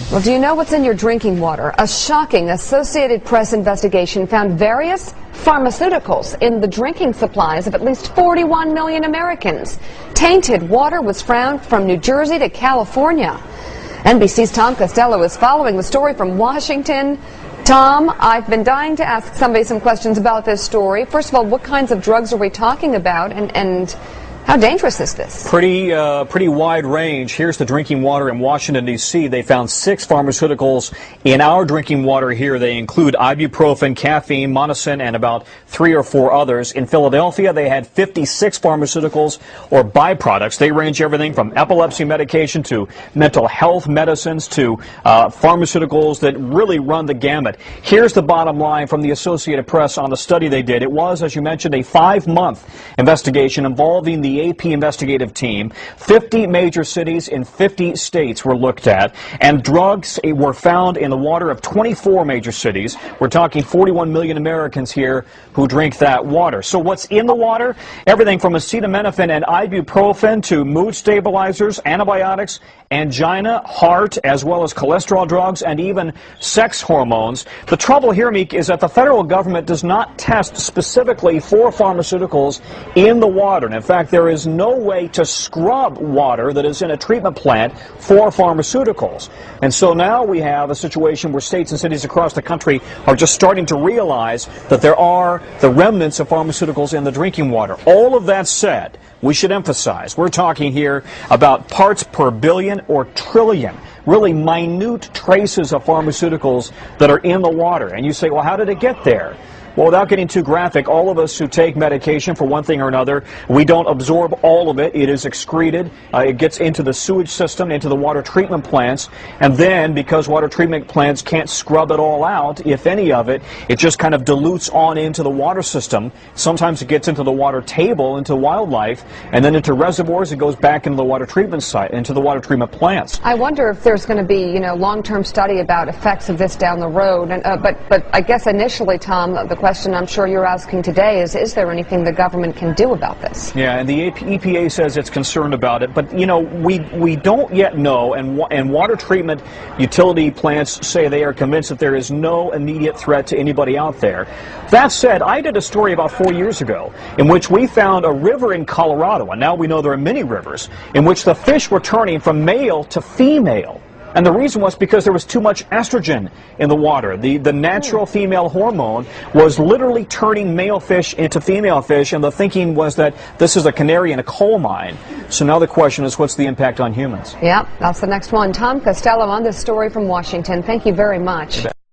Well, do you know what's in your drinking water? A shocking Associated Press investigation found various pharmaceuticals in the drinking supplies of at least 41 million Americans. Tainted water was found from New Jersey to California. NBC's Tom Costello is following the story from Washington. Tom, I've been dying to ask somebody some questions about this story. First of all, what kinds of drugs are we talking about, and how dangerous is this? Pretty wide range. Here's the drinking water in Washington, D.C. They found 6 pharmaceuticals in our drinking water here. They include ibuprofen, caffeine, monocin, and about 3 or 4 others. In Philadelphia, they had 56 pharmaceuticals or byproducts. They range everything from epilepsy medication to mental health medicines to pharmaceuticals that really run the gamut. Here's the bottom line from the Associated Press on the study they did. It was, as you mentioned, a 5-month investigation involving the AP investigative team. 50 major cities in 50 states were looked at, and drugs were found in the water of 24 major cities. We're talking 41 million Americans here who drink that water. So what's in the water? Everything from acetaminophen and ibuprofen to mood stabilizers, antibiotics, angina, heart, as well as cholesterol drugs, and even sex hormones. The trouble here, Meek, is that the federal government does not test specifically for pharmaceuticals in the water. And in fact, there is no way to scrub water that is in a treatment plant for pharmaceuticals. And so now we have a situation where states and cities across the country are just starting to realize that there are the remnants of pharmaceuticals in the drinking water. All of that said, we should emphasize, we're talking here about parts per billion or trillion, really minute traces of pharmaceuticals that are in the water. And you say, well, how did it get there? Well, without getting too graphic, all of us who take medication for one thing or another, we don't absorb all of it. It is excreted. It gets into the sewage system, into the water treatment plants. And then, because water treatment plants can't scrub it all out, if any of it, it just kind of dilutes on into the water system. Sometimes it gets into the water table, into wildlife, and then into reservoirs. It goes back into the water treatment site, into the water treatment plants. I wonder if there's going to be, long-term study about effects of this down the road. And, but I guess initially, Tom, the question I'm sure you're asking today is there anything the government can do about this? Yeah, and the EPA says it's concerned about it, but we don't yet know, and water treatment utility plants say they are convinced that there is no immediate threat to anybody out there. That said, I did a story about 4 years ago in which we found a river in Colorado, and now we know there are many rivers, in which the fish were turning from male to female. And the reason was because there was too much estrogen in the water. The natural female hormone was literally turning male fish into female fish, and the thinking was that this is a canary in a coal mine. So now the question is, what's the impact on humans? Yeah, that's the next one. Tom Costello on this story from Washington. Thank you very much.